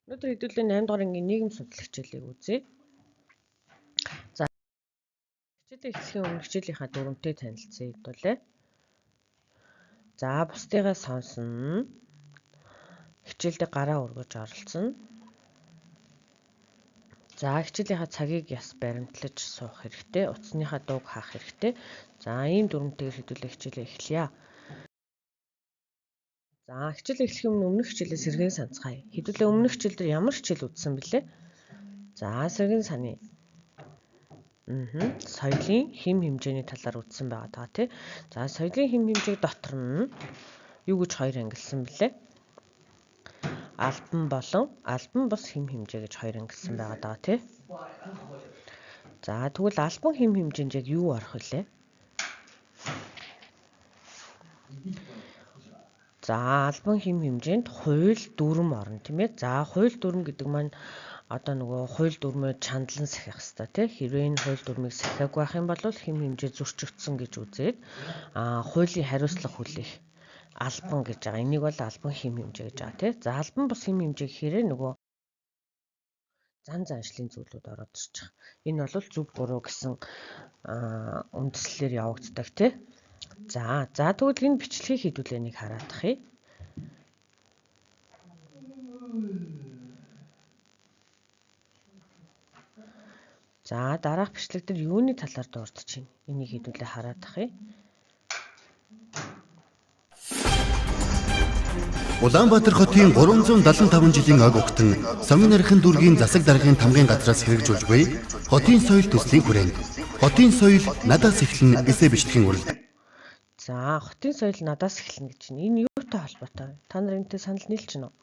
Өнөөдөр хэдүүлээ 8 дугаар ангийн нийгэм судлал хичээлийг үзье. За хичээлээ эхлэхийн өмнө хичээлийнхаа дүрмтэй танилцъя хэдүүлээ. За бусдыгаа сонсно. Хичээлдээ гараа өргөж оролцсон. За хичээлийнхаа цагийг яс баримтлаж суух хэрэгтэй. Утасныхаа дууг хаах хэрэгтэй. За ийм дүрмтэйгээр хэдүүлээ хичээлээ эхлэе. За хичээлээ эхлэхийн өмнөх хичээлээ сэргээн санацгаая. Хэдүүлээ өмнөх хичээл дээр ямар хичээл үзсэн бэлээ? За сэргээн саны. Соёлын хэм хэмжээний талаар үзсэн байгаа даа тий. За соёлын хэм хэмжээг дотор нь юу гэж хоёр ангилсан бэлээ? Албан болон албан бус хэм хэмжээ гэж хоёр ангилсан байгаа даа тий. За тэгвэл албан хэм хэмжээнд яг юу орох вүлээ? За албан хэм хэмжээнд хууль дүрм орно тийм ээ. За хууль дүрм гэдэг маань одоо нөгөө хууль дүрмээ чандлан сахих хэрэгтэй тий. Хэрвээ энэ хууль дүрмийг сахиагүй байх юм бол хэм хэмжээ зөрчигдсөн гэж үзээд хуулийн хариуцлага хүлээх албан гэж байгаа. Энийг бол албан хэм хэмжээ гэж байгаа тий. За албан бус хэм хэмжээ гэхээр нөгөө зан заншлын зүйлүүд ороод ирж байгаа. Энэ бол зөв буруу гэсэн үндслэлээр явагддаг тий. За тэгвэл энэ бичлэгийг хэдүүлээ нэг хараадах юм. За дараах бичлэг дээр юуны талаар дурдж байна? Энийг хэдүүлээ хараадах юм. Улаанбаатар хотын 375 жилийн ог өгтөн Сонгон нархийн дүүргийн засаг даргын тамгын газраас хэрэгжүүлж буй хотын соёл төслийн хүрээнд хотын соёл надаас эхлэн эсэ бичлэгийн уралд. За хотын соёл надаас эхлэнэ гэж байна. Энэ юутай холбоотой вэ? Та нар энэтэй санал нийлж байна уу?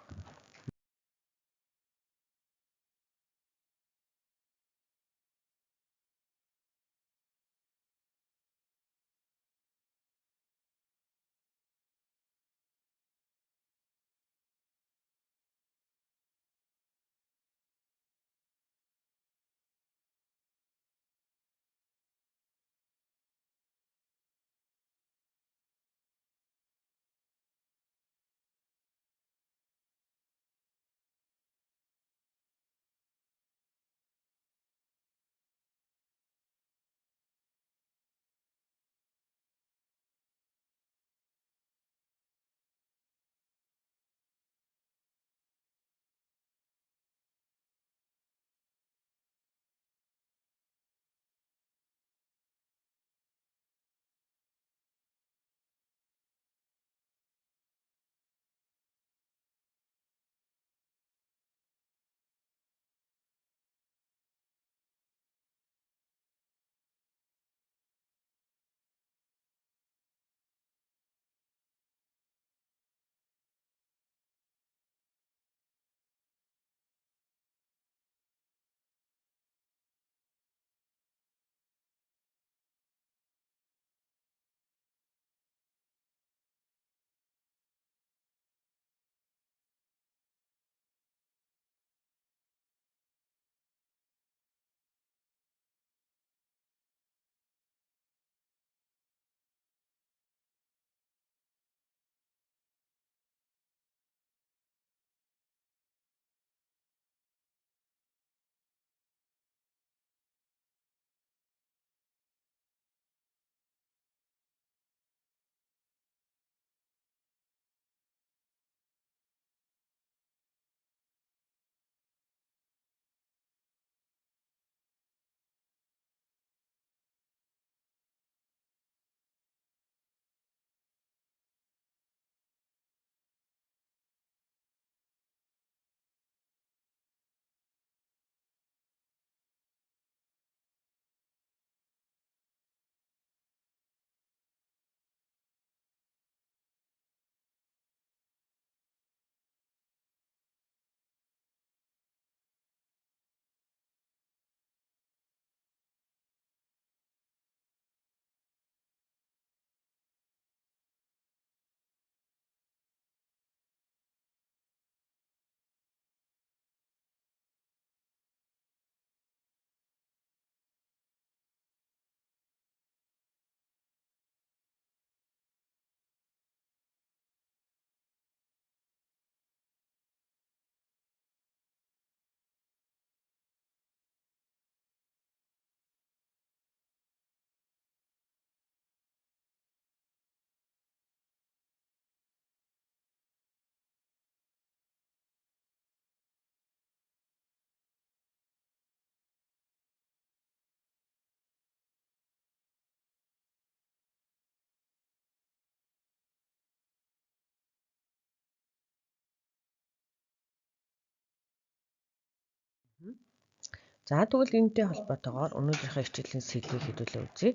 За тэгвэл энэтэй холбоотойгоор өнөөдрийнхөө хичээлийн сэдвийг хэдүүлээ үзье.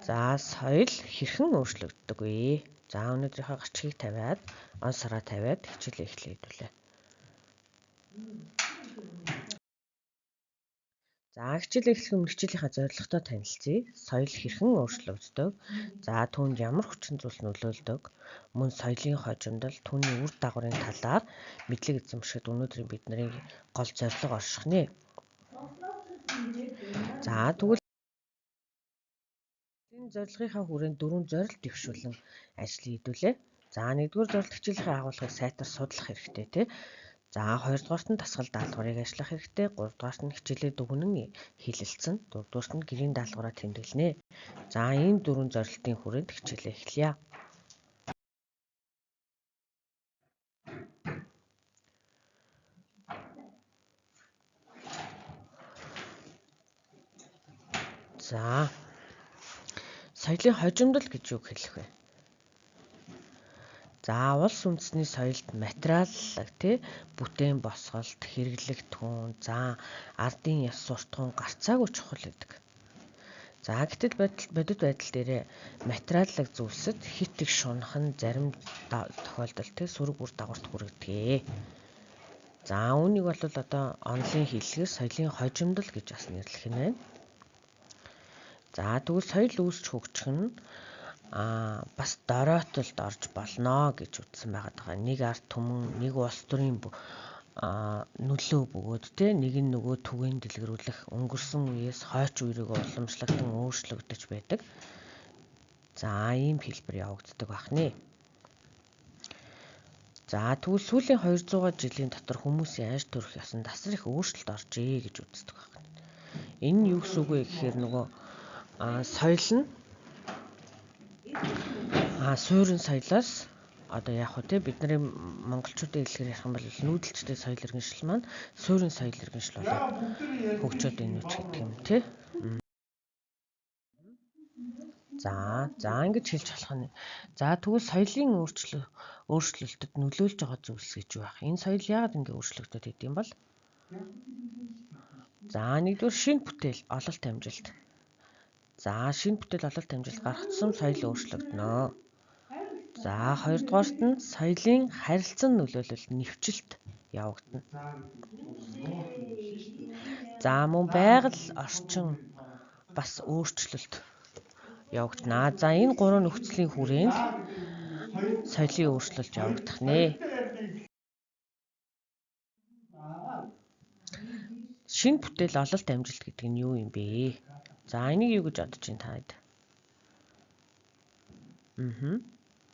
За соёл хэрхэн өөрчлөгддөг вэ? За өнөөдрийнхөө гарчгийг тавиад, он сараа тавиад хичээлээ эхлэе хэдүүлээ. За хичээлээ эхлэх өмнө хичээлийнхаа зорилготой танилцъя. Соёл хэрхэн өөрчлөгддөг? За түүнд ямар хүчин зүйл нөлөөлдөг? Мөн соёлын хожимдол түүний үр дагаврын талаар мэдлэг эзэмшихэд өнөөдрийн бидний гол зорилго орших нэ. За тэгвэл энэ зорилгынхаа хүрээнд 4 зорилт дэвшүүлэн ажлыг хийдүүлээ. За 1-р зорилт хичээлийн агуулгыг сайтар судлах хэрэгтэй тий. За 2-дугаарт нь дасгал даалгаврыг ажиллах хэрэгтэй. 3-дугаарт нь хичээлээ дүгнэн хэлэлцэн. 4-дугаарт нь гэрийн даалгавраа тэмдэглэнэ. За энэ 4 зорилтын хүрээнд хичээлээ эхлэе. За соёлын хожимдол гэж юу хэлэх вэ? За улс үндэсний соёлд материаллаг тий бүтээн босголт, хэрэглэх түн, за ардын яс суртахуун гарцаагүй чухал гэдэг. За гэтэл бодит байдал дээр материаллаг зүйлсэд хит их шунахан зарим тохиолдолд тий сөрөг үр дагаварт хүргэдэг. За үүнийг бол одоо онлын хэллэгээс соёлын хожимдол гэж бас нэрлэх юм байна. За тэгвэл соёл үүсч хөгжих нь бас доройтолд орж болно гэж үздсэн байгаа. Нэг ард түмэн, нэг улс төрийн нөлөө бөгөөд те нэг нь нөгөө түгээн дэлгэрүүлэх өнгөрсөн үеэс хойч үеийг уламжлалтан өөрчлөгдөж байдаг. За ийм хэлбэр явагддаг байна. За тэгвэл сүүлийн 200 жилийн дотор хүмүүсийн айж төрөх ёсонд асар их өөрчлөлт оржээ гэж үздэг байна. Энэ нь юу гэсэн үг вэ гэхээр нөгөө соёл нь суурин соёлоос одоо яг хөө те бидний монголчуудын хэлээр ярих юм бол нүүдэлчтэй соёл иргэншил маань суурин соёл иргэншил болоод хөгжөөд байна ч гэдэг юм те. За ингэж хэлж болох нь. За тэгвэл соёлын өөрчлөлтөд нөлөөлж байгаа зүйлс гэж юу байх? Энэ соёл яагаад ингэ өөрчлөгдөд идэв юм бол? За 1-р шинэ бүтээл, ололт амжилт. За шинэ бүтээл, ололт амжилт гарах тусам соёл өөрчлөгдөнө. За 2-дугаарт нь соёлын харилцан нөлөөлөл нэвчилт явагдана. За мөн байгаль орчин бас өөрчлөлт явагдана. За энэ 3 нөхцөлийн хүрээнд соёлын өөрчлөлт явагдах нэ. Шинэ бүтээл, ололт амжилт гэдэг нь юу юм бэ? За энийг юу гэж бодож байна та хэд?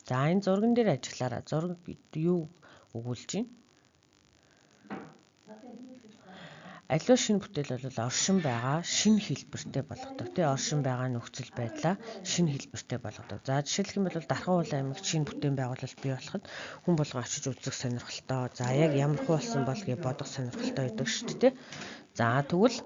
За энэ зурган дээр ажиллаараа. Зураг юу өгүүлж байна? Аливаа шинэ бүтээл бол оршин байгаа шинэ хэлбэртэй болгодог. Тэ оршин байгаа нөхцөл байдлаа шинэ хэлбэртэй болгодог. За жишээлх юм бол Дархан уулын аймагт шинэ бүтээн байгуулалт бий болоход хүн болгон очиж үзэх сонирхолтой. За яг ямар хөө болсон бол гэж бодох сонирхолтой байдаг шүү дээ. За тэгвэл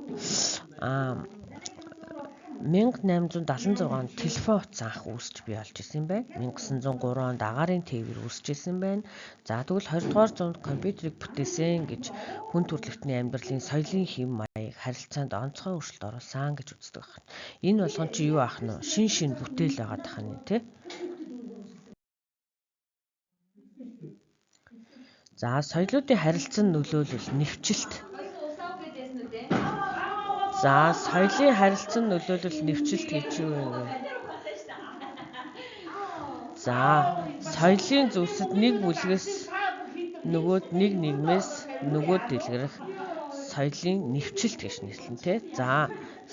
1876 онд телефон утас анх үүсч бий болж исэн байна. 1903 онд агаарын тээвэр үүсч исэн байна. За тэгвэл 20-р зуунд компьютерийг бүтээсэн гэж хүн төрөлхтний амьдралын соёлын хэм маяг харилцаанд онцгой өөрчлөлт оруулсан гэж үздэг байна. Энэ болгон чи юу ах нь шин бүтээл байгаа дах нь тий. За соёлуудын харилцан нөлөөлөл нэвчилт. За соёлын харилцан нөлөөлөл нэвчилт гэж юу вэ? За соёлын зүйлсэд нэг бүлгээс нөгөөд нэг нийгмээс нөгөөд дэлгэрэх соёлын нэвчилт гэж нэрлэнэ тий. За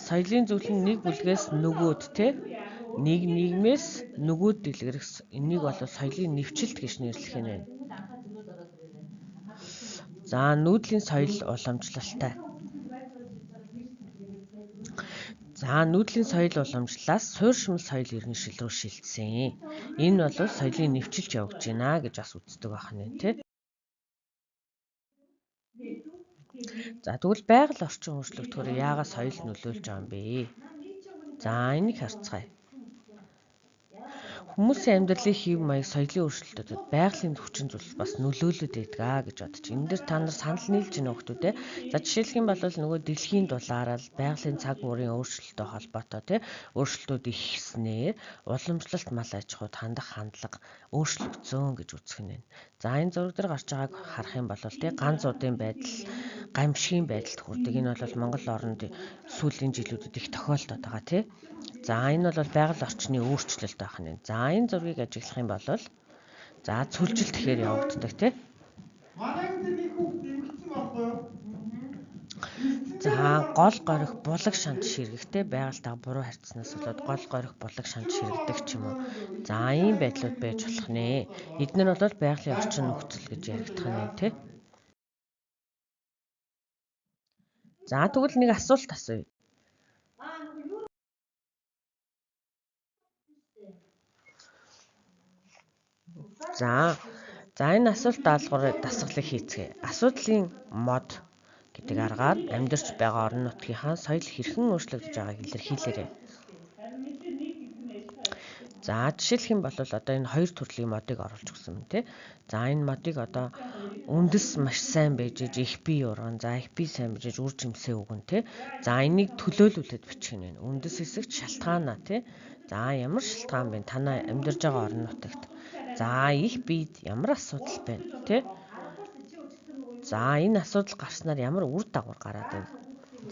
соёлын зүйл нь нэг бүлгээс нөгөөд тий нэг нийгмээс нөгөөд дэлгэрэх энийг бол соёлын нэвчилт гэж нэрлэх юм байна. За нүүдлийн соёл уламжлалтай. За нүүдлийн соёл уламжлалаас суурьшмал соёл иргэншил рүү шилжсэн. Энэ бол соёлын нэвчилж явагдаж байна гэж бас үздэг байна тий. За тэгвэл байгаль орчин өөрчлөгдөхөөр яагаад соёл нөлөөлж байгаа юм бэ? За энийг харцгаая. Хүмүүсийн амьдралын хэв маяг, соёлын өөрчлөлтөд байгалийн хүчин зүйл бас нөлөөлөд байдаг гэж бодож. Энэ дээр та нар санал нийлж байна уу хөөе? За жишээлх юм бол нөгөө дэлхийн дулаараа байгалийн цаг уурын өөрчлөлттэй холбоотой өөрчлөлтүүд ихснээр уламжлалт мал аж ахуйд хандах хандлага өөрчлөгдсөн гэж үзэх нь байна. За энэ зураг дээр гарч байгааг харах юм бол ганц удын байдал, гамшигын байдалд хүрдэг. Энэ бол Монгол орнд сүүлийн жилүүдэд их тохиолдоод байгаа тий. За энэ бол байгаль орчны өөрчлөлт байх нь. За энэ зургийг ажиглах юм бол за цүлжил тэгэхээр явагддаг тий. За гол горих булаг шанд ширгэгтэй байгальтайгаа буруу харьцснаас болоод гол горих булаг шанд ширгдэг ч юм уу. За ийм байдлууд байж болох нэ. Эдгээр бол байгалийн орчин нөхцөл гэж яригдах нь тий. За тэгвэл нэг асуулт асууя. За энэ асуулт даалгаврыг дасгалыг хийцгээе. Асуудлын мод гэдэг аргаар амьдарч байгаа орон нутгийнхаа соёл хэрхэн өөрчлөгдөж байгааг илэрхийлээрэй. За жишээлх юм бол одоо энэ хоёр төрлийн модыг оруулж өгсөн юм тий. За энэ модыг одоо үндэс маш сайн байж их бие урган, за их бие сайн байж үр жимсээ өгөн тий. За энийг төлөөлүүлээд бичих нь. Үндэс хэсэгт шалтгаанаа тий. За ямар шалтгаан бэ? Танаа амьдарж байгаа орон нутагт. За их биед ямар асуудал байна тий. За энэ асуудал гарснаар ямар үр дагавар гараад байна.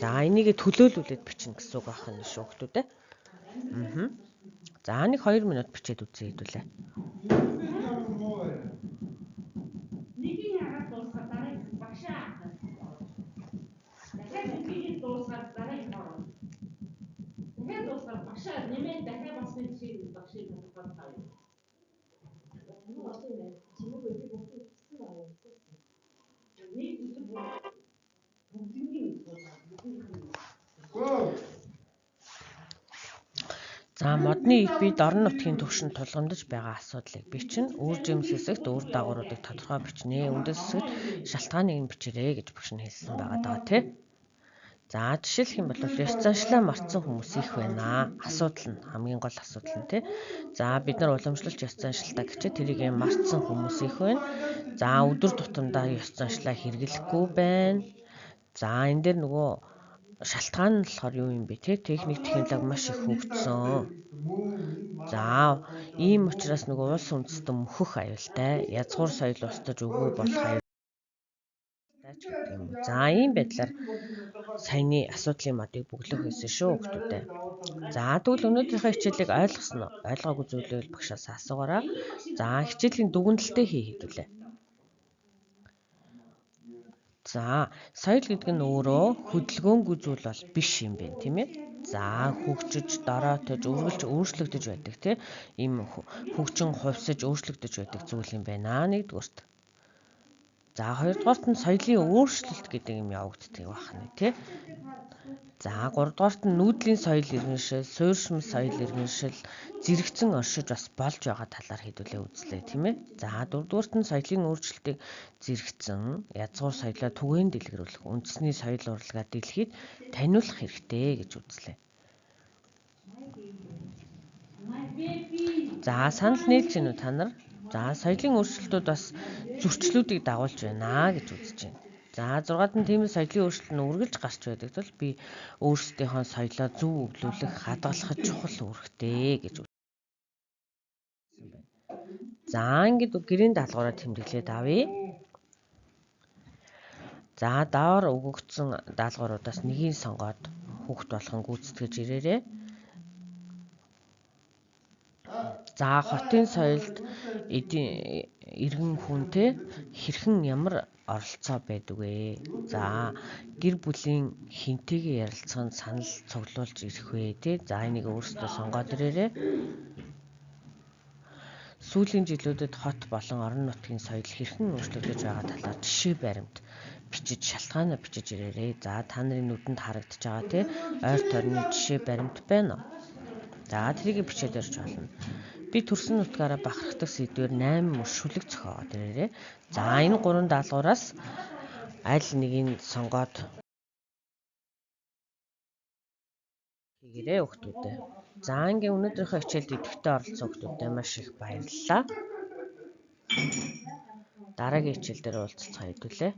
За энийг төлөөлүүлээд бичнэ гэсэн үг байна шүү хүүхдүүдээ. За нэг 2 минут бичээд үзье хэдүүлээ. За модны их биед орон нутгийн түвшинд тулгамдж байгаа асуудлыг бичнэ. Үр жимс хэсэгт үр дагавруудыг тодорхой бичнэ. Үндэс хэсэгт шалтгааныг нь бичээрэй гэж багш нь хэлсэн байгаа даа тий. За жишээлх юм бол ёс заншлаа мартсан хүмүүс их байна. Асуудал нь хамгийн гол асуудал нь тий. За бид нар уламжлалт ёс заншилтаа гэчээ тэрийг мартсан хүмүүс их байна. За өдөр тутамдаа ёс заншлаа хэрэглэхгүй байна. За энэ дээр нөгөө шалтгаан нь болохоор юу юм бэ те? Техник технологи маш их хөгжсөн. За ийм учраас нөгөө улс үндэстэн мөхөх аюултай, язгуур соёл устж өгөө болох аюултай ч гэдэг юм. За ийм байдлаар саяны асуудлын модыг бүглэх байсан шүү хүүхдүүдээ. За тэгвэл өнөөдрийнхөө хичээлийг ойлгосон уу? Ойлгоогүй зүйлээ багшаас асуугаараа. За хичээлийн дүгнэлтээ хий хэдүүлээ. За соёл гэдэг нь өөрөө хөдөлгөөнгүй зүйл бол биш юм байна тийм ээ. За хөгжиж, дороотож, үргэлж өөрчлөгдөж байдаг тийм ийм хөгжин хувьсаж өөрчлөгдөж байдаг зүйл юм байна. Нэгдүгürt. За хоёрдугаарт нь соёлын өөрчлөлт гэдэг юм явагддаг байна тийм. За гуравдугаарт нь нүүдлийн соёл иргэншил, суурьшмал соёл иргэншил, зэрэгцэн оршиж бас болж байгаа талаар хэдүүлээ үзлээ тийм ээ. За дөрөвдүгээрт нь соёлын өөрчлөлтийг зэрэгцэн, язгуур соёлоо түгээн дэлгэрүүлэх, үндэсний соёл урлагаа дэлхийд таниулах хэрэгтэй гэж үзлээ. За санал нийлж гэнэ үү та нар? За соёлын өөрчлөлтүүд бас зөрчлүүдийг дагуулж байна гэж үзэж байна. За 6-ад нь тийм соёлын өөрчлөлт нь үргэлж гарч байдаг тул би өөрсдийнхөө соёлоо зөв өвлүүлэх, хадгалахад чухал үүрэгтэй гэж үзсэн байна. За ингээд гэрийн даалгавраа тэмдэглээд авъя. За даавар өгөгдсөн даалгавруудаас нэгийг сонгоод хүүхд болгон гүйцэтгэж ирээрэй. За хотын соёлд иргэн хүнтэй хэрхэн ямар оролцоо байдаг вэ? За гэр бүлийн хинтэйгээ ярилцаханд санал цуглуулж ирэх вэ тий? За энийг өөрсдөө сонгоод ирээрэй. Сүүлийн жилүүдэд хот болон орон нутгийн соёл хэрхэн өөрчлөгдөж байгаа талаар жишээ баримт бичиж шалтгаанаа бичиж ирээрэй. За та нарын нүдэнд харагдаж байгаа тий? Ойр тойрны жишээ баримт байна уу? За тэрийг бичээд ирж болно. Би төрсөн нутгаараа бахархдаг сэдвээр 8 мөр шүлэг зохиогоод ирээрэй. За энэ 3 даалгавраас аль нэгийг сонгоод хийгээрэй хүүхдүүдээ. За ингийн өнөөдрийнхөө хичээлд идэвхтэй оролцсон хүмүүстээ маш их баярлалаа. Дараагийн хичээл дээр уулзцаа хэдүүлээ.